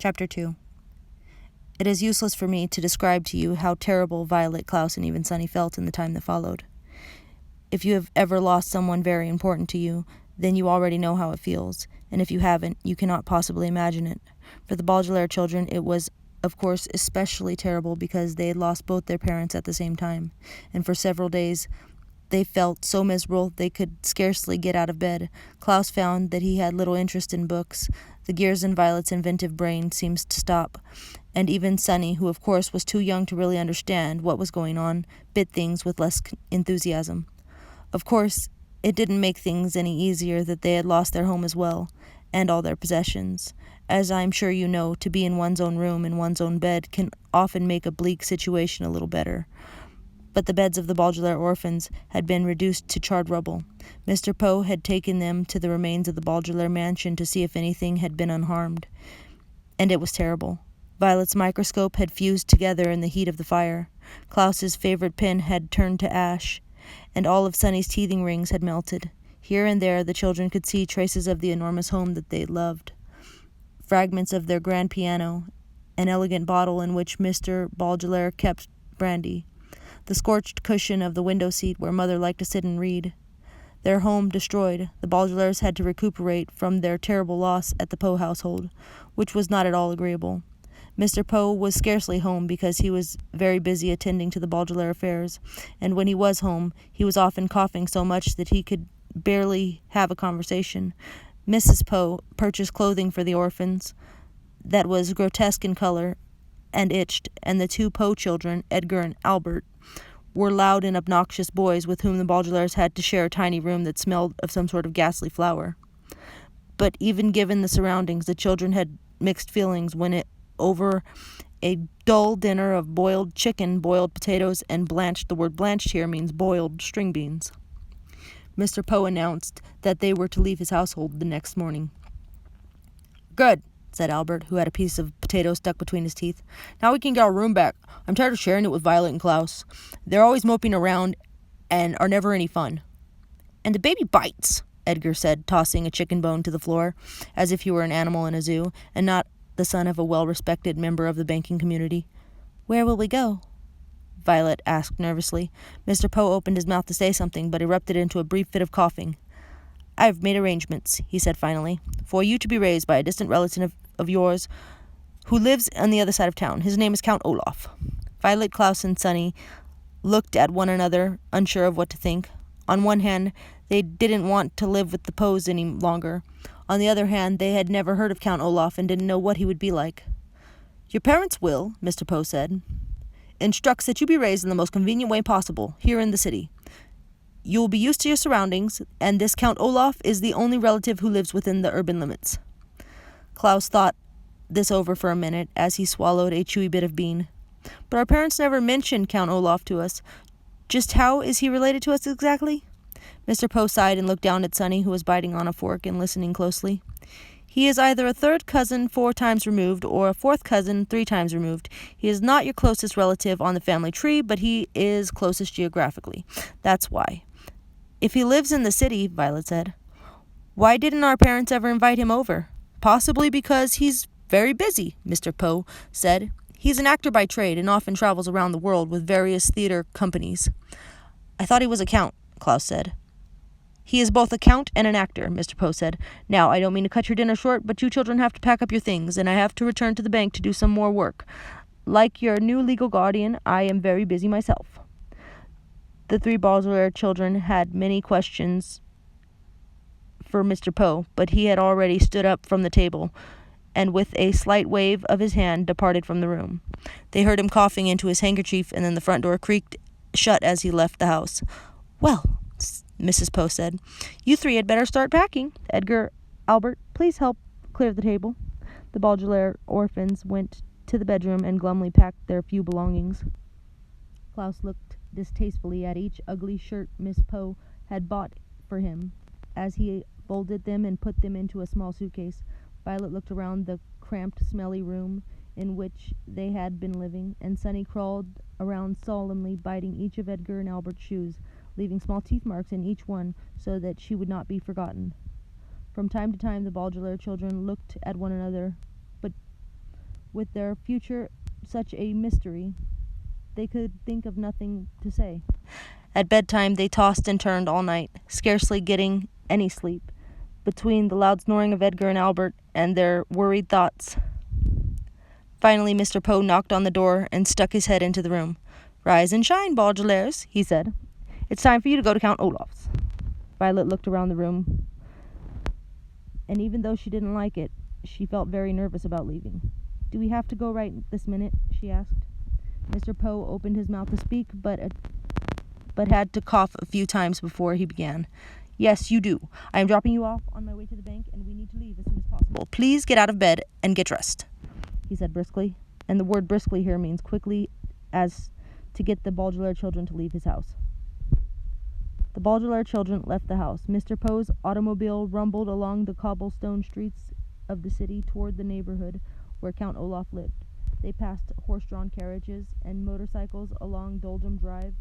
Chapter 2. It is useless for me to describe to you how terrible Violet, Klaus, and even Sunny felt in the time that followed. If you have ever lost someone very important to you, then you already know how it feels, and if you haven't, you cannot possibly imagine it. For the Baudelaire children, it was, of course, especially terrible because they had lost both their parents at the same time, and for several days they felt so miserable they could scarcely get out of bed. Klaus found that he had little interest in books. The gears in Violet's inventive brain seemed to stop, and even Sunny, who of course was too young to really understand what was going on, bit things with less enthusiasm. Of course, it didn't make things any easier that they had lost their home as well, and all their possessions. As I am sure you know, to be in one's own room in one's own bed can often make a bleak situation a little better. But the beds of the Baudelaire orphans had been reduced to charred rubble. Mr. Poe had taken them to the remains of the Baudelaire mansion to see if anything had been unharmed. And it was terrible. Violet's microscope had fused together in the heat of the fire. Klaus's favorite pen had turned to ash, and all of Sunny's teething rings had melted. Here and there the children could see traces of the enormous home that they loved. Fragments of their grand piano, an elegant bottle in which Mr. Baudelaire kept brandy, the scorched cushion of the window seat where Mother liked to sit and read. Their home destroyed, the Baudelaires had to recuperate from their terrible loss at the Poe household, which was not at all agreeable. Mr. Poe was scarcely home because he was very busy attending to the Baudelaire affairs, and when he was home, he was often coughing so much that he could barely have a conversation. Mrs. Poe purchased clothing for the orphans that was grotesque in color and itched, and the two Poe children, Edgar and Albert, were loud and obnoxious boys with whom the Baudelaires had to share a tiny room that smelled of some sort of ghastly flower. But even given the surroundings, the children had mixed feelings when over a dull dinner of boiled chicken, boiled potatoes, and blanched — the word blanched here means boiled — string beans. Mr. Poe announced that they were to leave his household the next morning. "Good," said Albert, who had a piece of potato stuck between his teeth. "Now we can get our room back. I'm tired of sharing it with Violet and Klaus. They're always moping around and are never any fun." "And the baby bites," Edgar said, tossing a chicken bone to the floor, as if he were an animal in a zoo, and not the son of a well-respected member of the banking community. "Where will we go?" Violet asked nervously. Mr. Poe opened his mouth to say something, but erupted into a brief fit of coughing. "I have made arrangements," he said finally, "for you to be raised by a distant relative of yours who lives on the other side of town. His name is Count Olaf." Violet, Klaus, and Sunny looked at one another, unsure of what to think. On one hand, they didn't want to live with the Poes any longer. On the other hand, they had never heard of Count Olaf and didn't know what he would be like. "Your parents will," Mr. Poe said, "instructs that you be raised in the most convenient way possible, here in the city. You will be used to your surroundings, and this Count Olaf is the only relative who lives within the urban limits." Klaus thought this over for a minute as he swallowed a chewy bit of bean. "But our parents never mentioned Count Olaf to us. Just how is he related to us exactly?" Mr. Poe sighed and looked down at Sunny, who was biting on a fork and listening closely. "He is either a third cousin 4 times removed or a fourth cousin 3 times removed. He is not your closest relative on the family tree, but he is closest geographically. That's why." "If he lives in the city," Violet said, "why didn't our parents ever invite him over?" "Possibly because he's very busy," Mr. Poe said. "He's an actor by trade and often travels around the world with various theater companies." "I thought he was a count," Klaus said. "He is both a count and an actor," Mr. Poe said. "Now, I don't mean to cut your dinner short, but you children have to pack up your things, and I have to return to the bank to do some more work. Like your new legal guardian, I am very busy myself." The 3 Baudelaire children had many questions for Mr. Poe, but he had already stood up from the table, and with a slight wave of his hand departed from the room. They heard him coughing into his handkerchief, and then the front door creaked shut as he left the house. "Well," Mrs. Poe said, "you 3 had better start packing. Edgar, Albert, please help clear the table." The Baudelaire orphans went to the bedroom and glumly packed their few belongings. Klaus looked distastefully at each ugly shirt Miss Poe had bought for him as he folded them and put them into a small suitcase. Violet looked around the cramped, smelly room in which they had been living, and Sunny crawled around solemnly, biting each of Edgar and Albert's shoes, leaving small teeth marks in each one so that she would not be forgotten. From time to time the Baudelaire children looked at one another, but with their future such a mystery, they could think of nothing to say. At bedtime, they tossed and turned all night, scarcely getting any sleep, between the loud snoring of Edgar and Albert and their worried thoughts. Finally, Mr. Poe knocked on the door and stuck his head into the room. "Rise and shine, Baudelaires," he said. "It's time for you to go to Count Olaf's." Violet looked around the room, and even though she didn't like it, she felt very nervous about leaving. "Do we have to go right this minute?" she asked. Mr. Poe opened his mouth to speak, but had to cough a few times before he began. "Yes, you do. I am dropping you off on my way to the bank, and we need to leave as soon as possible. Please get out of bed and get dressed," he said briskly. And the word briskly here means quickly, as to get the Baudelaire children to leave his house. The Baudelaire children left the house. Mr. Poe's automobile rumbled along the cobblestone streets of the city toward the neighborhood where Count Olaf lived. They passed horse-drawn carriages and motorcycles along Doldrum Drive.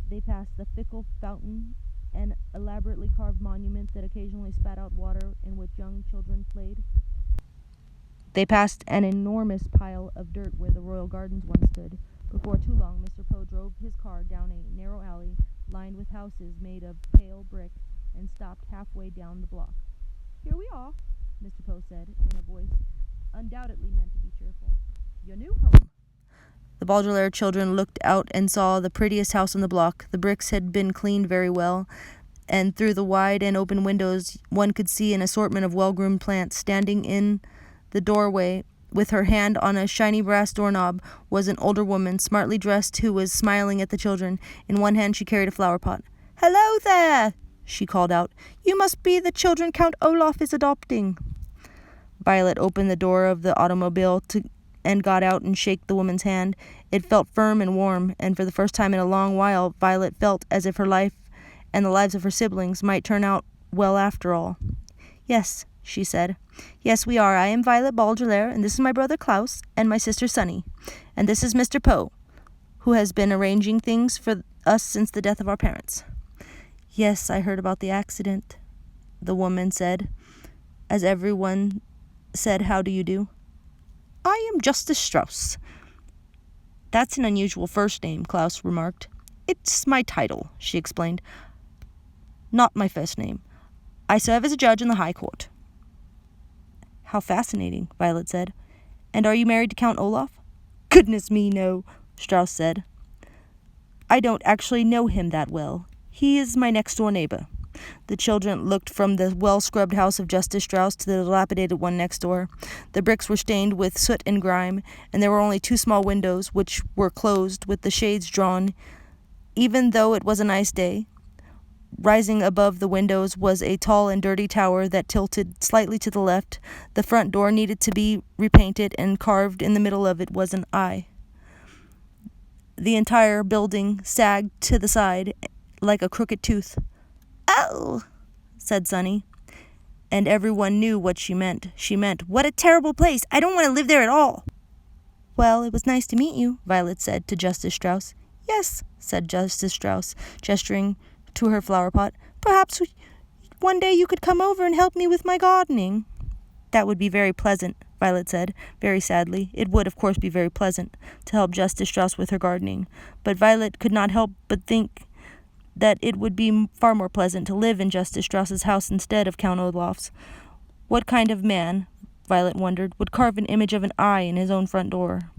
They passed the fickle fountain, an elaborately carved monument that occasionally spat out water in which young children played. They passed an enormous pile of dirt where the royal gardens once stood. Before too long, Mr. Poe drove his car down a narrow alley lined with houses made of pale brick and stopped halfway down the block. "Here we are," Mr. Poe said, in a voice undoubtedly meant to be cheerful. "Your new home." The Baudelaire children looked out and saw the prettiest house on the block. The bricks had been cleaned very well, and through the wide and open windows one could see an assortment of well-groomed plants. Standing in the doorway, with her hand on a shiny brass doorknob, was an older woman, smartly dressed, who was smiling at the children. In one hand she carried a flower pot. "Hello there," she called out. "You must be the children Count Olaf is adopting." Violet opened the door of the automobile and got out and shook the woman's hand. It felt firm and warm, and for the first time in a long while Violet felt as if her life and the lives of her siblings might turn out well after all. "Yes," she said. "Yes, we are. I am Violet Baudelaire, and this is my brother Klaus and my sister Sunny. And this is Mr. Poe, who has been arranging things for us since the death of our parents." "Yes, I heard about the accident," the woman said, as everyone said, "How do you do?" "I am Justice Strauss." "That's an unusual first name," Klaus remarked. "It's my title," she explained. "Not my first name. I serve as a judge in the High Court." "How fascinating," Violet said. "And are you married to Count Olaf?" "Goodness me, no," Strauss said. "I don't actually know him that well. He is my next-door neighbor." The children looked from the well-scrubbed house of Justice Strauss to the dilapidated one next door. The bricks were stained with soot and grime, and there were only two small windows, which were closed with the shades drawn, even though it was a nice day. Rising above the windows was a tall and dirty tower that tilted slightly to the left. The front door needed to be repainted, and carved in the middle of it was an eye. The entire building sagged to the side like a crooked tooth. "Oh," said Sunny. And everyone knew what she meant. She meant, "What a terrible place! I don't want to live there at all." "Well, it was nice to meet you," Violet said to Justice Strauss. "Yes," said Justice Strauss, gesturing to her flower pot. "Perhaps one day you could come over and help me with my gardening." "That would be very pleasant," Violet said, very sadly. It would, of course, be very pleasant to help Justice Strauss with her gardening. But Violet could not help but think that it would be far more pleasant to live in Justice Strauss's house instead of Count Olaf's. What kind of man, Violet wondered, would carve an image of an eye in his own front door?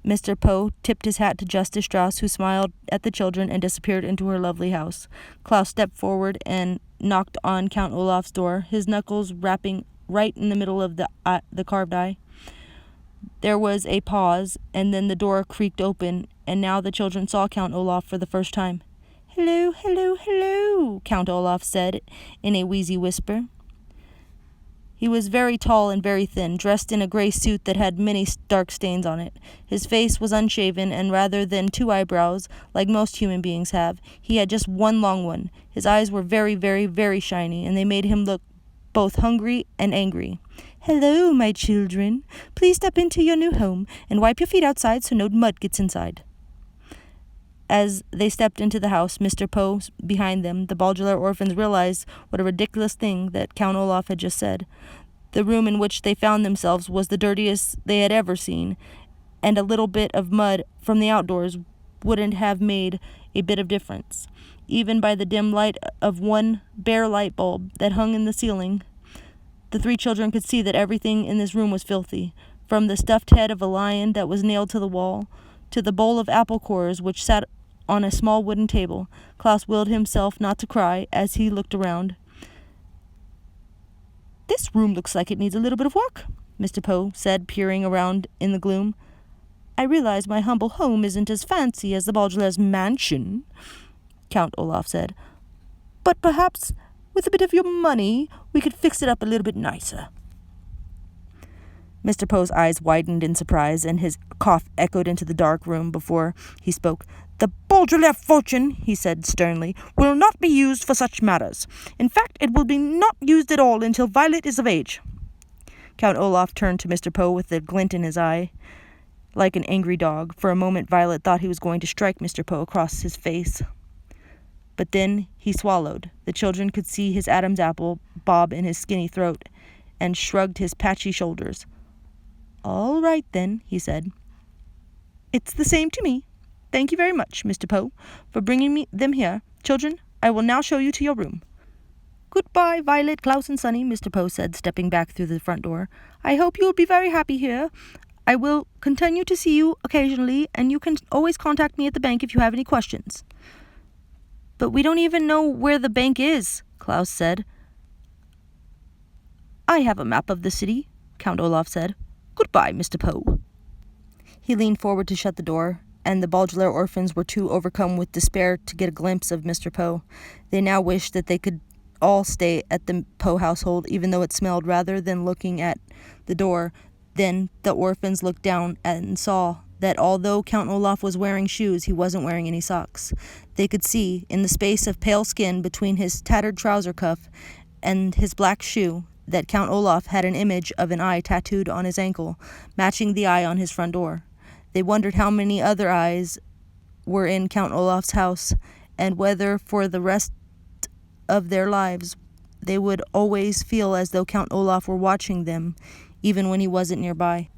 Mr. Poe tipped his hat to Justice Strauss, who smiled at the children and disappeared into her lovely house. Klaus stepped forward and knocked on Count Olaf's door, his knuckles rapping right in the middle of the carved eye. There was a pause, and then the door creaked open, and now the children saw Count Olaf for the first time. "Hello, hello, hello," Count Olaf said in a wheezy whisper. He was very tall and very thin, dressed in a gray suit that had many dark stains on it. His face was unshaven, and rather than two eyebrows, like most human beings have, he had just one long one. His eyes were very, very, very shiny, and they made him look both hungry and angry. "Hello, my children. Please step into your new home and wipe your feet outside so no mud gets inside." As they stepped into the house, Mr. Poe behind them, the Baudelaire orphans realized what a ridiculous thing that Count Olaf had just said. The room in which they found themselves was the dirtiest they had ever seen, and a little bit of mud from the outdoors wouldn't have made a bit of difference. Even by the dim light of one bare light bulb that hung in the ceiling, the three children could see that everything in this room was filthy, from the stuffed head of a lion that was nailed to the wall, to the bowl of apple cores which sat on a small wooden table. Klaus willed himself not to cry as he looked around. "This room looks like it needs a little bit of work," Mr. Poe said, peering around in the gloom. "I realize my humble home isn't as fancy as the Baudelaires' mansion," Count Olaf said, "but perhaps with a bit of your money we could fix it up a little bit nicer." Mr. Poe's eyes widened in surprise, and his cough echoed into the dark room before he spoke. "The Baudelaire fortune," he said sternly, "will not be used for such matters. In fact, it will be not used at all until Violet is of age." Count Olaf turned to Mr. Poe with a glint in his eye, like an angry dog. For a moment Violet thought he was going to strike Mr. Poe across his face. But then he swallowed. The children could see his Adam's apple bob in his skinny throat, and shrugged his patchy shoulders. "All right, then," he said. "It's the same to me. Thank you very much, Mr. Poe, for bringing them here. Children, I will now show you to your room." "Goodbye, Violet, Klaus, and Sonny," Mr. Poe said, stepping back through the front door. "I hope you will be very happy here. I will continue to see you occasionally, and you can always contact me at the bank if you have any questions." "But we don't even know where the bank is," Klaus said. "I have a map of the city," Count Olaf said. "Goodbye, Mr. Poe." He leaned forward to shut the door, and the Baudelaire orphans were too overcome with despair to get a glimpse of Mr. Poe. They now wished that they could all stay at the Poe household, even though it smelled. Rather than looking at the door, then the orphans looked down and saw that although Count Olaf was wearing shoes, he wasn't wearing any socks. They could see, in the space of pale skin between his tattered trouser cuff and his black shoe, that Count Olaf had an image of an eye tattooed on his ankle, matching the eye on his front door. They wondered how many other eyes were in Count Olaf's house, and whether for the rest of their lives they would always feel as though Count Olaf were watching them, even when he wasn't nearby.